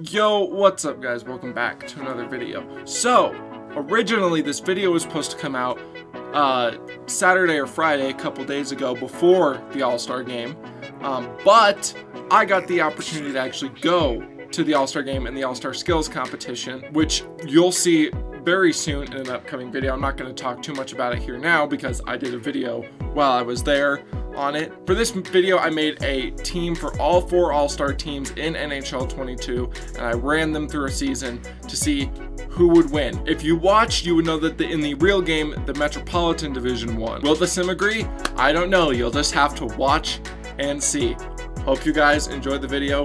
Yo, what's up guys? Welcome back to another video. So, originally this video was supposed to come out Saturday or Friday, a couple days ago before the All-Star game, but I got the opportunity to actually go to the All-Star game and the All-Star Skills competition, which you'll see very soon in an upcoming video. I'm not going to talk too much about it here now because I did a video while I was there on it. For this video, I made a team for all 4 All-Star teams in NHL 22, and I ran them through a season to see who would win. If you watched, you would know that in the real game, the Metropolitan Division won. Will the sim agree? I don't know. You'll just have to watch and see. Hope you guys enjoyed the video.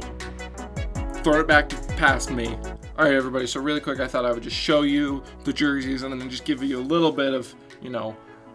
Throw it back past me. Alright everybody, so really quick, I thought I would just show you the jerseys and then just give you a little bit of,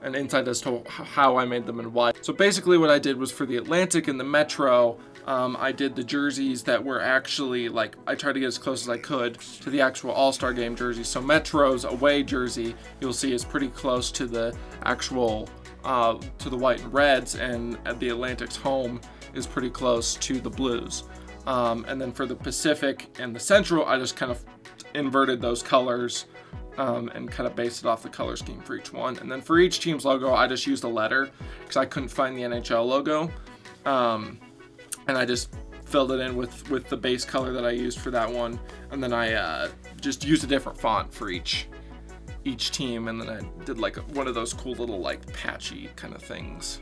an insight as to how I made them and why. So basically what I did was for the Atlantic and the Metro, I did the jerseys that were actually, I tried to get as close as I could to the actual All-Star Game jersey. So Metro's away jersey, you'll see, is pretty close to the actual, to the white and reds, and the Atlantic's home is pretty close to the blues. And then for the Pacific and the Central, I just kind of inverted those colors and kind of based it off the color scheme for each one. And then for each team's logo, I just used a letter because I couldn't find the NHL logo. And I just filled it in with the base color that I used for that one. And then I just used a different font for each team. And then I did one of those cool little patchy kind of things.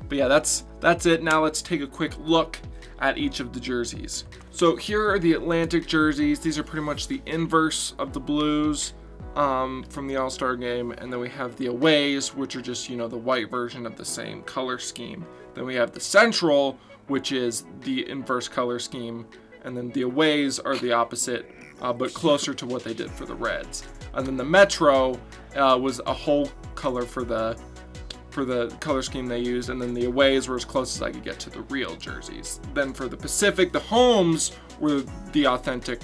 But yeah, that's it. Now let's take a quick look at each of the jerseys. So here are the Atlantic jerseys. These are pretty much the inverse of the blues from the All-Star game. And then we have the aways, which are just, the white version of the same color scheme. Then we have the Central, which is the inverse color scheme. And then the aways are the opposite, but closer to what they did for the Reds. And then the Metro was a whole color for the color scheme they used, and then the aways were as close as I could get to the real jerseys. Then for the Pacific, the homes were the authentic,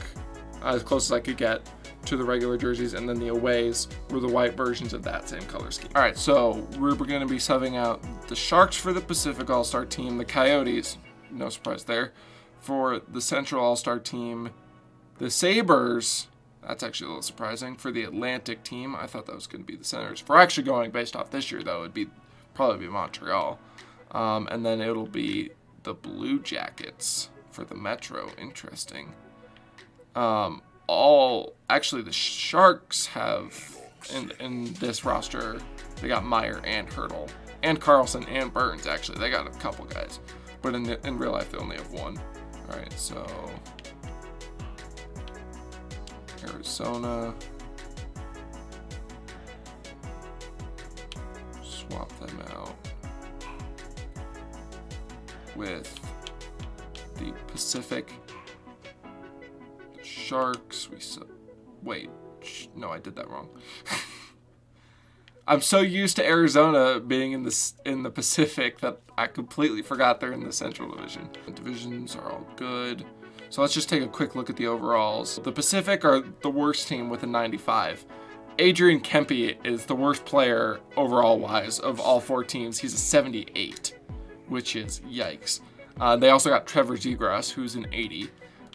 as close as I could get to the regular jerseys, and then the aways were the white versions of that same color scheme. All right, so we're going to be subbing out the Sharks for the Pacific All-Star team, the Coyotes, no surprise there, for the Central All-Star team, the Sabres. That's actually a little surprising. For the Atlantic team, I thought that was going to be the Senators. If we're actually going based off this year, though, it'd probably be Montreal. And then it'll be the Blue Jackets for the Metro. Interesting. Actually, the Sharks have, in this roster, they got Meyer and Hurdle. And Carlson and Burns, actually. They got a couple guys. But in real life, they only have one. All right, so Arizona, swap them out with the Pacific, the Sharks. No, I did that wrong. I'm so used to Arizona being in the Pacific that I completely forgot they're in the Central Division. The divisions are all good. So let's just take a quick look at the overalls. The Pacific are the worst team with a 95. Adrian Kempe is the worst player overall-wise of all 4 teams. He's a 78, which is yikes. They also got Trevor Zegras, who's an 80.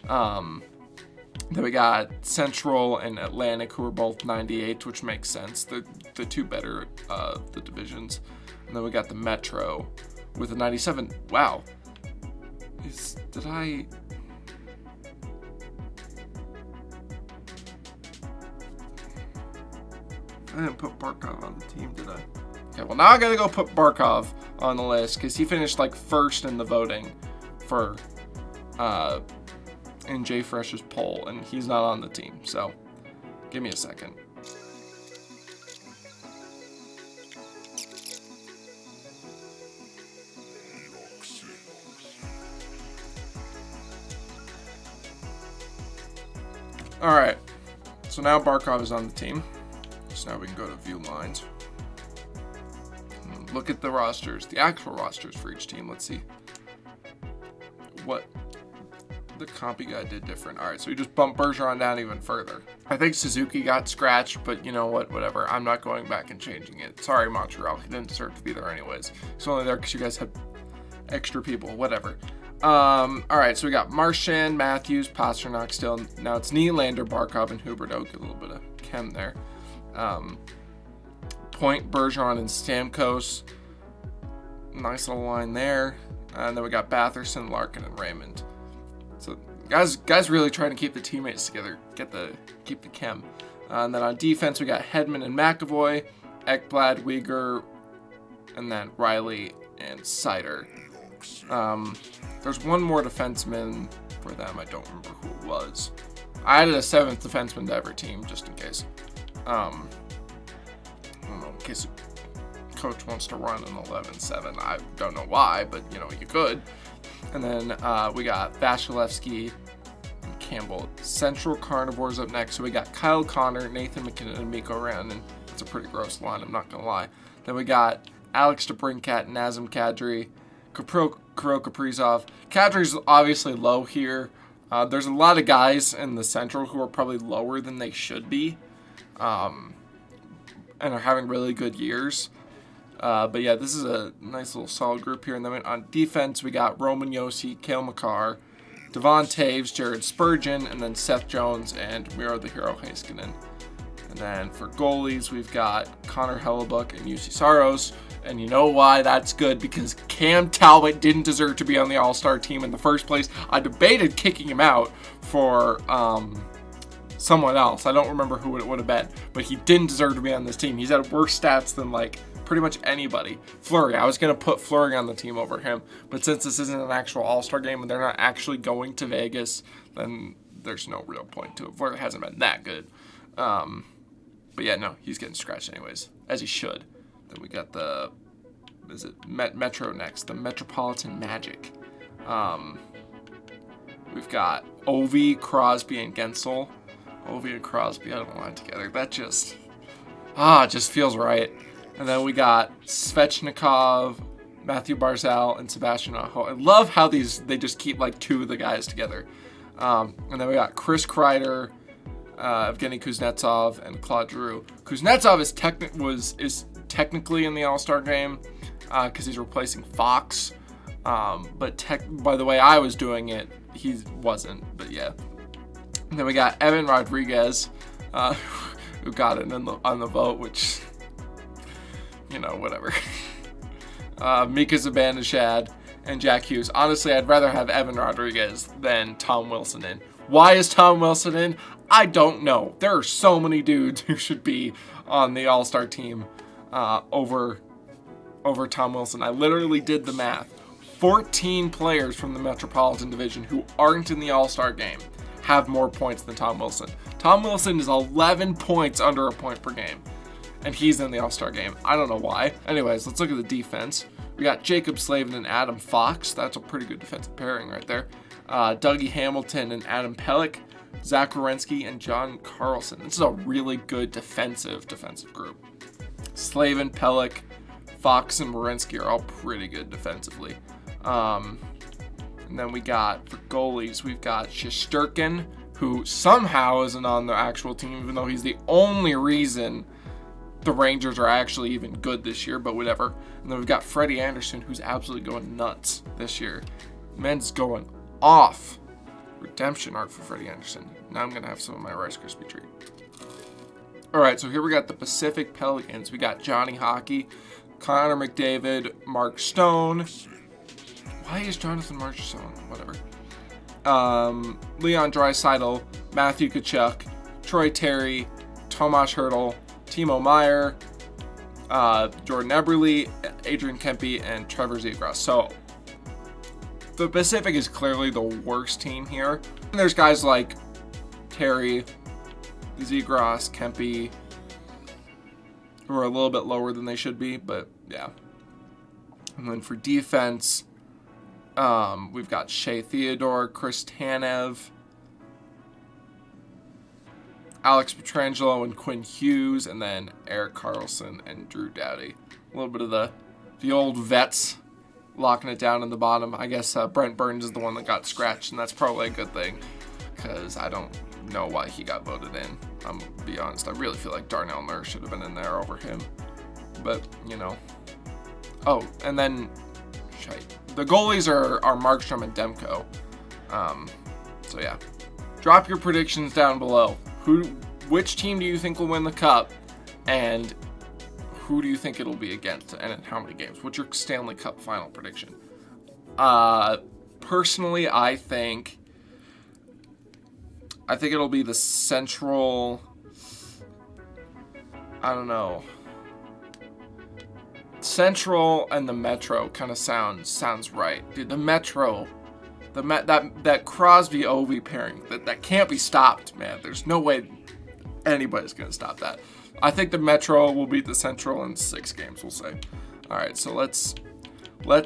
Then we got Central and Atlantic, who are both 98, which makes sense. They're the 2 better the divisions. And then we got the Metro with a 97. Wow. I didn't put Barkov on the team, did I? Okay, well now I gotta go put Barkov on the list because he finished first in the voting for in Jay Fresh's poll, and he's not on the team. So give me a second. All right, so now Barkov is on the team. So now we can go to view lines. And look at the rosters, the actual rosters for each team. Let's see what the compy guy did different. All right, so we just bumped Bergeron down even further. I think Suzuki got scratched, but you know what? Whatever. I'm not going back and changing it. Sorry, Montreal. He didn't deserve to be there anyways. He's only there because you guys had extra people. Whatever. All right, so we got Marchand, Matthews, Pasternak still. Now it's Nylander, Barkov, and Huberdeau. Get a little bit of chem there. Point, Bergeron, and Stamkos. Nice little line there. And then we got Batherson, Larkin, and Raymond. So guys really trying to keep the teammates together, keep the chem. And then on defense, we got Hedman and McAvoy, Ekblad, Uyghur, and then Riley and Seider. There's one more defenseman for them. I don't remember who it was. I added a 7th defenseman to every team just in case. I don't know, in case the coach wants to run an 11-7. I don't know why, but you could. And then we got Vasilevsky and Campbell. Central Carnivores up next. So we got Kyle Connor, Nathan McKinnon, and Mikko Rantanen. It's a pretty gross line, I'm not gonna lie. Then we got Alex DeBrincat, Nazem Kadri, Kirill Kaprizov. Kadri's obviously low here. There's a lot of guys in the Central who are probably lower than they should be, and are having really good years. But yeah, this is a nice little solid group here. And then on defense, we got Roman Josi, Cale Makar, Devon Taves, Jared Spurgeon, and then Seth Jones and Miro the Hero Heiskanen. And then for goalies, we've got Connor Hellebuck and UC Saros. And you know why that's good? Because Cam Talbot didn't deserve to be on the All-Star team in the first place. I debated kicking him out for someone else. I don't remember who it would have been. But he didn't deserve to be on this team. He's had worse stats than, pretty much anybody. Fleury. I was going to put Fleury on the team over him. But since this isn't an actual All-Star game and they're not actually going to Vegas, then there's no real point to it. Fleury hasn't been that good. But yeah, no, he's getting scratched anyways, as he should. Then we got the, Metro next, the Metropolitan Magic. We've got Ovi, Crosby, and Gensel. Ovi and Crosby, I don't line together. That just feels right. And then we got Svechnikov, Matthew Barzal, and Sebastian Aho. I love how they just keep 2 of the guys together. And then we got Chris Kreider, Evgeny Kuznetsov, and Claude Giroux. Kuznetsov is technically in the All-Star game because he's replacing Fox. But by the way I was doing it, he wasn't. But yeah. And then we got Evan Rodriguez, who got it on the vote, which, whatever. Mika Zibanejad and Jack Hughes. Honestly, I'd rather have Evan Rodriguez than Tom Wilson in. Why is Tom Wilson in? I don't know. There are so many dudes who should be on the All-Star team over Tom Wilson. I literally did the math. 14 players from the Metropolitan Division who aren't in the All-Star game have more points than Tom Wilson. Tom Wilson is 11 points under a point per game, and he's in the All-Star game. I don't know why. Anyways, let's look at the defense. We got Jacob Slavin and Adam Fox. That's a pretty good defensive pairing right there. Dougie Hamilton and Adam Pelech. Zach Werenski and John Carlson. This is a really good defensive group. Slavin, Pelech, Fox, and Werenski are all pretty good defensively. And then we got, for goalies, we've got Shesterkin, who somehow isn't on the actual team, even though he's the only reason the Rangers are actually even good this year, but whatever. And then we've got Freddie Anderson, who's absolutely going nuts this year. Man's going off. Redemption arc for Freddie Anderson. Now I'm going to have some of my Rice Krispie treat. Alright, so here we got the Pacific Pelicans. We got Johnny Hockey, Connor McDavid, Mark Stone. Why is Jonathan Mark Stone? Whatever. Leon Draisaitl, Matthew Tkachuk, Troy Terry, Tomas Hertl, Timo Meyer, Jordan Eberle, Adrian Kempe, and Trevor Zegras. So the Pacific is clearly the worst team here. And there's guys like Terry, Zegras, Kempe, who are a little bit lower than they should be, but yeah. And then for defense, we've got Shea Theodore, Chris Tanev, Alex Pietrangelo, and Quinn Hughes, and then Eric Carlson and Drew Doughty. A little bit of the old vets locking it down in the bottom. I guess Brent Burns is the one that got scratched, and that's probably a good thing, because I don't know why he got voted in. I'm gonna be honest, I really feel like Darnell Nurse should have been in there over him. But, you know. Oh, and then The goalies are Markstrom and Demko. So yeah, drop your predictions down below. Which team do you think will win the cup, and who do you think it'll be against, and in how many games? What's your Stanley Cup final prediction? Personally, I think it'll be the Central. I don't know. Central and the Metro kind of sounds right, dude. The Metro, that Crosby Ovi pairing that can't be stopped, man. There's no way anybody's gonna stop that. I think the Metro will beat the Central in 6 games. We'll say. All right, so let's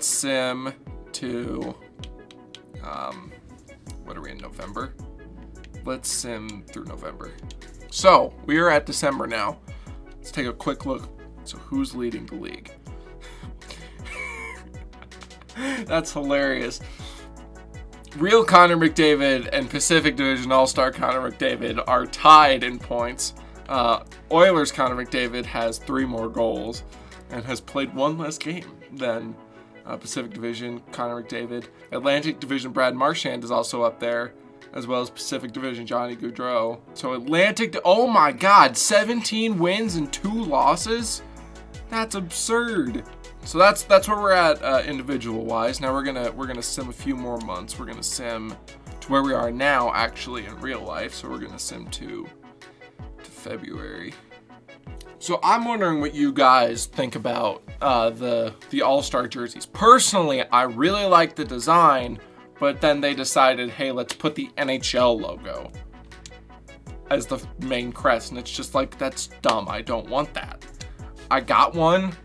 sim to what are we in November? Let's sim through November. So we are at December now. Let's take a quick look. So who's leading the league? That's hilarious. Real Connor McDavid and Pacific Division All-Star Connor McDavid are tied in points. Oilers Connor McDavid has 3 more goals and has played 1 less game than Pacific Division Connor McDavid. Atlantic Division Brad Marchand is also up there, as well as Pacific Division Johnny Gaudreau. So Atlantic, oh my God, 17 wins and 2 losses? That's absurd. So that's where we're at individual wise. Now we're gonna sim a few more months. We're gonna sim to where we are now actually in real life. So we're gonna sim to February. So I'm wondering what you guys think about the All-Star jerseys. Personally, I really like the design, but then they decided, hey, let's put the NHL logo as the main crest, and it's just like, that's dumb. I don't want that. I got one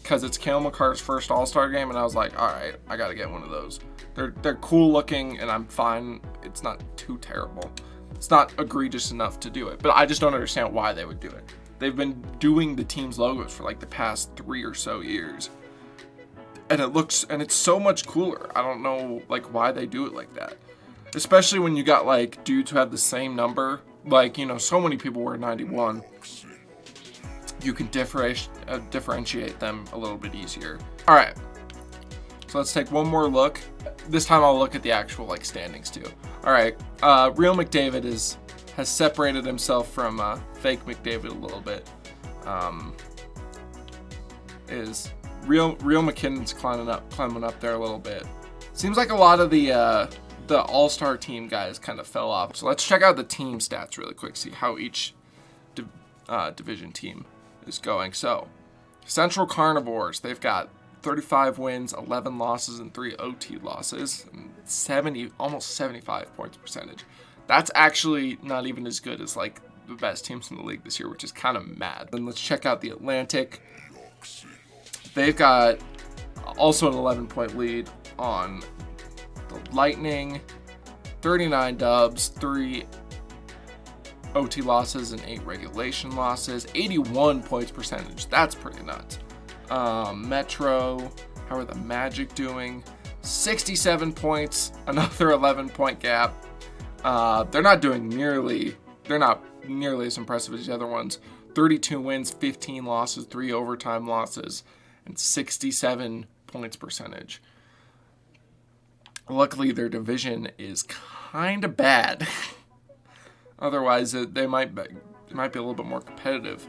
because it's Cale Makar's first All-Star game, and I was like, all right, I gotta get one of those. They're cool looking, and I'm fine. It's not too terrible. It's not egregious enough to do it, but I just don't understand why they would do it. They've been doing the team's logos for like the past 3 or so years, and it's so much cooler. I don't know like why they do it like that, especially when you got like dudes who have the same number. Like, you know, so many people wear 91. You can differentiate them a little bit easier. All right, so let's take one more look. This time I'll look at the actual like standings too. All right, Real McDavid has separated himself from fake McDavid a little bit. Is Real McKinnon's climbing up there a little bit. Seems like a lot of the All-Star team guys kind of fell off. So let's check out the team stats really quick, see how each division team is going. So Central Carnivores, they've got 35 wins, 11 losses, and 3 OT losses, and almost 75 points percentage. That's actually not even as good as like the best teams in the league this year, which is kind of mad. Then let's check out the Atlantic. They've got also an 11-point lead on the Lightning, 39 dubs, 3 OT losses, and 8 regulation losses, 81 points percentage. That's pretty nuts. Metro, how are the Magic doing? 67 points, another 11-point gap. They're not nearly as impressive as the other ones. 32 wins, 15 losses, 3 overtime losses, and 67 points percentage. Luckily, their division is kind of bad. Otherwise, they might be a little bit more competitive.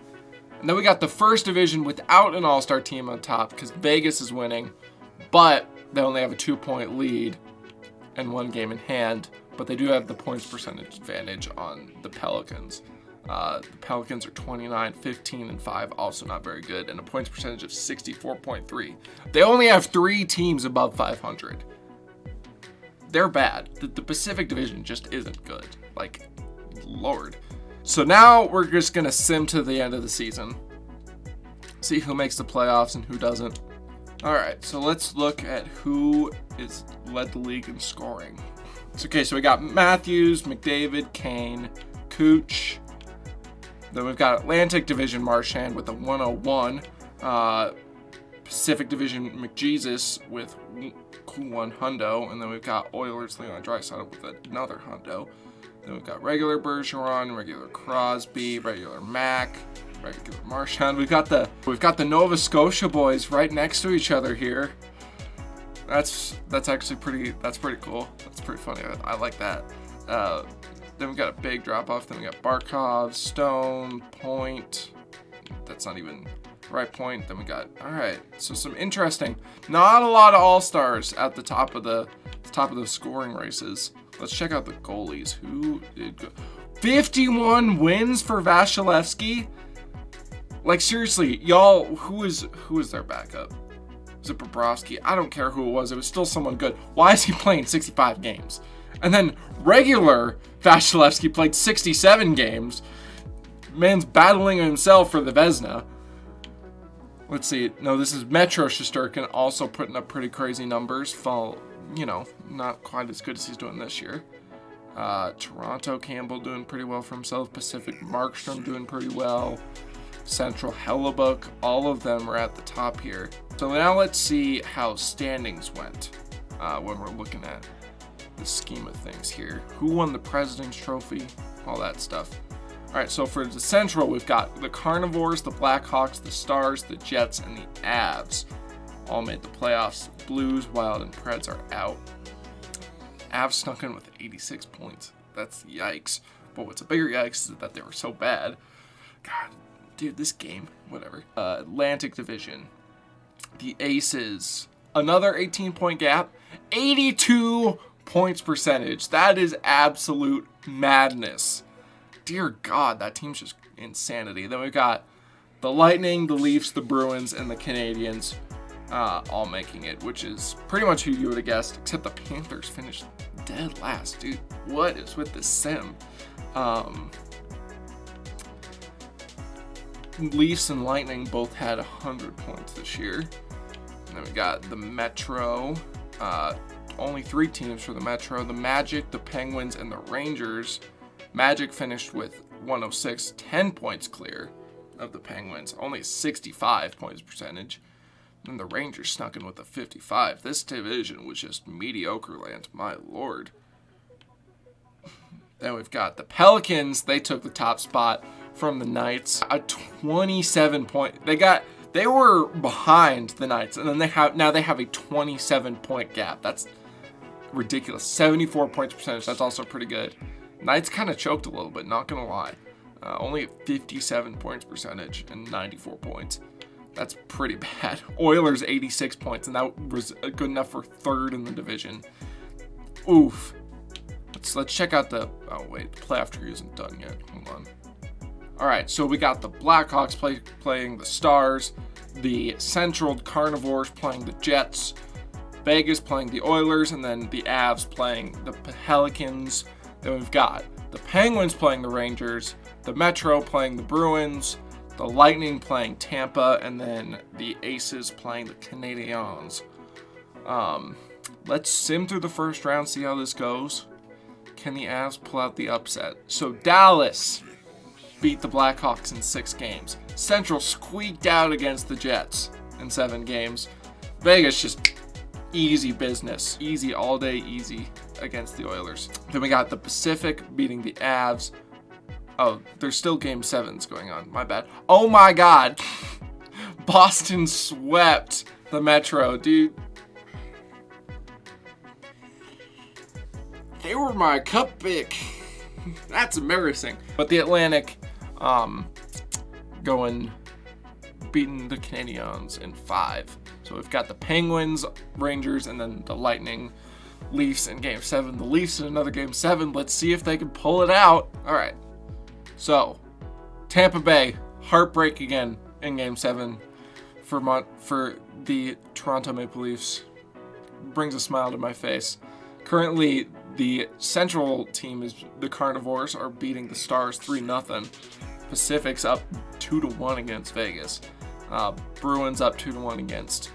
And then we got the first division without an all-star team on top because Vegas is winning, but they only have a 2-point lead and 1 game in hand. But they do have the points percentage advantage on the Pelicans. The Pelicans are 29, 15, and 5, also not very good, and a points percentage of 64.3. They only have 3 teams above 500. They're bad. The Pacific Division just isn't good. Like, Lord. So now we're just going to sim to the end of the season. See who makes the playoffs and who doesn't. All right, so let's look at who is led the league in scoring. Okay, so we got Matthews, McDavid, Kane, Cooch. Then we've got Atlantic Division Marchand with a 101. Pacific Division McJesus with 1 hundo. And then we've got Oilers Leon Draisaitl with another hundo. Then we've got regular Bergeron, regular Crosby, regular Mac, regular Marchand. We've got the Nova Scotia boys right next to each other here. That's actually pretty cool. That's pretty funny. I like that. Then we got a big drop off. Then we got Barkov, Stone, Point. That's not even the right point. Then we got, all right. So some interesting, not a lot of all-stars at the top of the scoring races. Let's check out the goalies. Who did go? 51 wins for Vasilevsky. Like seriously, y'all, who is their backup? Was it Bobrovsky? I don't care who it was. It was still someone good. Why is he playing 65 games? And then regular Vasilevsky played 67 games. Man's battling himself for the Vezina. Let's see. No, this is Metro Shesterkin, also putting up pretty crazy numbers. You know, not quite as good as he's doing this year. Toronto Campbell doing pretty well for himself. Pacific Markstrom doing pretty well. Central Hellebuck, all of them are at the top here. So now let's see how standings went when we're looking at the scheme of things here. Who won the President's Trophy? All that stuff. All right, so for the Central, we've got the Carnivores, the Blackhawks, the Stars, the Jets, and the Avs. All made the playoffs. Blues, Wild, and Preds are out. Avs snuck in with 86 points. That's yikes. But what's a bigger yikes is that they were so bad. God, dude, this game, whatever. Atlantic Division. The Aces, another 18-point gap. 82 points percentage. That is absolute madness. Dear God, that team's just insanity. Then we've got the Lightning, the Leafs, the Bruins, and the Canadiens all making it, which is pretty much who you would have guessed, except the Panthers finished dead last. Dude, what is with this sim? Leafs and Lightning both had 100 points this year. And then we got the Metro. Only 3 teams for the Metro. The Magic, the Penguins, and the Rangers. Magic finished with 106, 10 points clear of the Penguins. Only 65 points percentage. And the Rangers snuck in with a 55. This division was just mediocre land, my lord. Then we've got the Pelicans. They took the top spot from the Knights. A 27 point. They were behind the Knights, and then they have a 27 point gap. That's ridiculous. 74 points percentage. That's also pretty good. Knights kind of choked a little bit, not gonna lie. Only 57 points percentage and 94 points. That's pretty bad. Oilers 86 points, and that was good enough for 3rd in the division. Oof. Let's check out the playoff tree isn't done yet. Hold on. All right, so we got the Blackhawks playing the Stars, the Central Carnivores playing the Jets, Vegas playing the Oilers, and then the Avs playing the Pelicans. Then we've got the Penguins playing the Rangers, the Metro playing the Bruins, the Lightning playing Tampa, and then the Aces playing the Canadiens. Let's sim through the first round, see how this goes. Can the Avs pull out the upset? So Dallas beat the Blackhawks in 6 games. Central squeaked out against the Jets in 7 games. Vegas just easy business. Easy all day, easy against the Oilers. Then we got the Pacific beating the Avs. Oh, there's still game 7s going on. My bad. Oh my God. Boston swept the Metro, dude. They were my cup pick. That's embarrassing. But the Atlantic beating the Canadiens in 5. So we've got the Penguins, Rangers, and then the Lightning, Leafs in game 7. The Leafs in another game 7. Let's see if they can pull it out. All right. So Tampa Bay, heartbreak again in game 7 for the Toronto Maple Leafs. Brings a smile to my face. Currently, the Central team is the Carnivores are beating the Stars 3-0. Pacific's up 2-1 against Vegas. Bruins up 2-1 against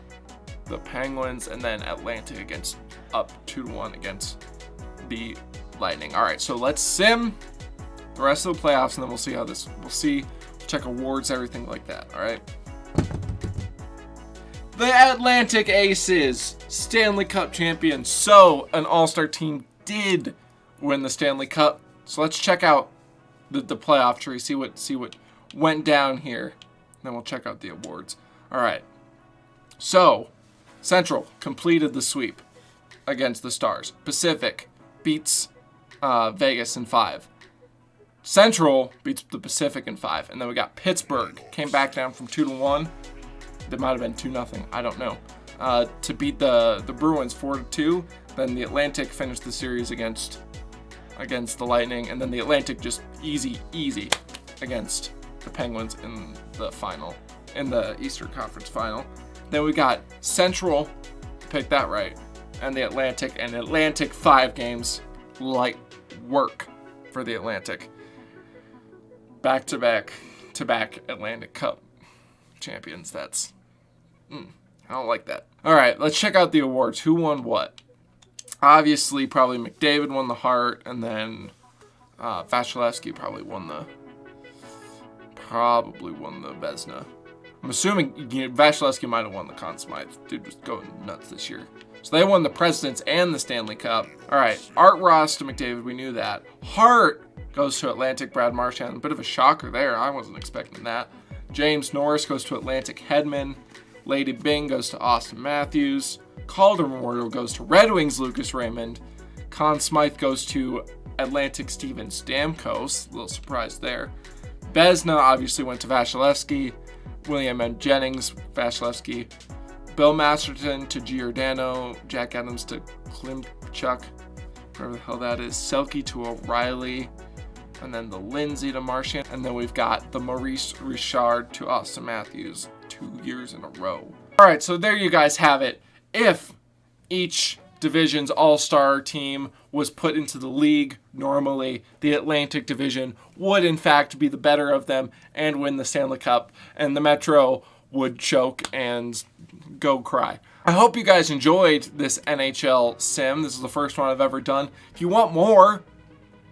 the Penguins, and then Atlantic up 2-1 against the Lightning. All right, so let's sim the rest of the playoffs, and then we'll see how this. We'll check awards, everything like that. All right. The Atlantic Aces, Stanley Cup champions. So an all-star team did win the Stanley Cup. So let's check out the playoff tree, see what went down here. And then we'll check out the awards. All right. So Central completed the sweep against the Stars. Pacific beats Vegas in 5. Central beats the Pacific in 5. And then we got Pittsburgh. Came back down from 2-1. That might have been 2-0. I don't know. To beat the Bruins 4-2. Then the Atlantic finished the series against the Lightning. And then the Atlantic just easy against the Penguins in the final. In the Eastern Conference final. Then we got Central. Pick that right. And the Atlantic. And Atlantic 5 games. Light work for the Atlantic. Back-to-back Atlantic Cup champions. That's... I don't like that. All right, let's check out the awards. Who won what? Obviously, probably McDavid won the Hart, and then Vasilevsky probably won the Vezina. I'm assuming Vasilevsky might have won the Conn Smythe. Dude was going nuts this year. So they won the Presidents and the Stanley Cup. All right, Art Ross to McDavid. We knew that. Hart goes to Atlantic. Brad Marchand. A bit of a shocker there. I wasn't expecting that. James Norris goes to Atlantic. Hedman. Lady Byng goes to Austin Matthews. Calder Memorial goes to Red Wings. Lucas Raymond. Conn Smythe goes to Atlantic. Steven Stamkos. A little surprise there. Vezina obviously went to Vasilevsky. William M. Jennings. Vasilevsky. Bill Masterton to Giordano. Jack Adams to Klimchuk. Whatever the hell that is. Selke to O'Reilly. And then the Lindsay to Marchand. And then we've got the Maurice Richard to Austin Matthews 2 years in a row. All right, so there you guys have it. If each division's all-star team was put into the league normally, the Atlantic Division would in fact be the better of them and win the Stanley Cup, and the Metro would choke and go cry. I hope you guys enjoyed this NHL sim. This is the first one I've ever done. If you want more,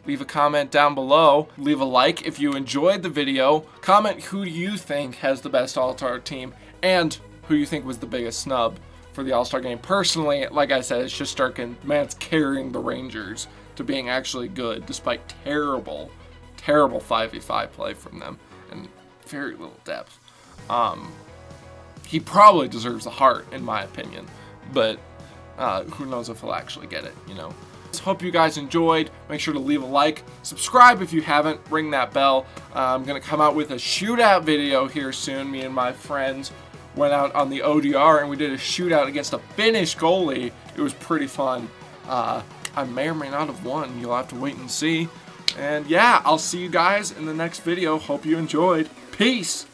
leave a comment down below. Leave a like if you enjoyed the video. Comment who do you think has the best All-Star team and who you think was the biggest snub for the All-Star game. Personally, like I said, it's just Shesterkin. Man's carrying the Rangers to being actually good despite terrible 5v5 play from them and very little depth. He probably deserves the Hart, in my opinion, but who knows if he'll actually get it, you know. Hope you guys enjoyed. Make sure to leave a like, subscribe if you haven't, ring that bell. I'm gonna come out with a shootout video here soon. Me and my friends went out on the ODR and we did a shootout against a Finnish goalie. It was pretty fun. I may or may not have won. You'll have to wait and see. And yeah, I'll see you guys in the next video. Hope you enjoyed. Peace.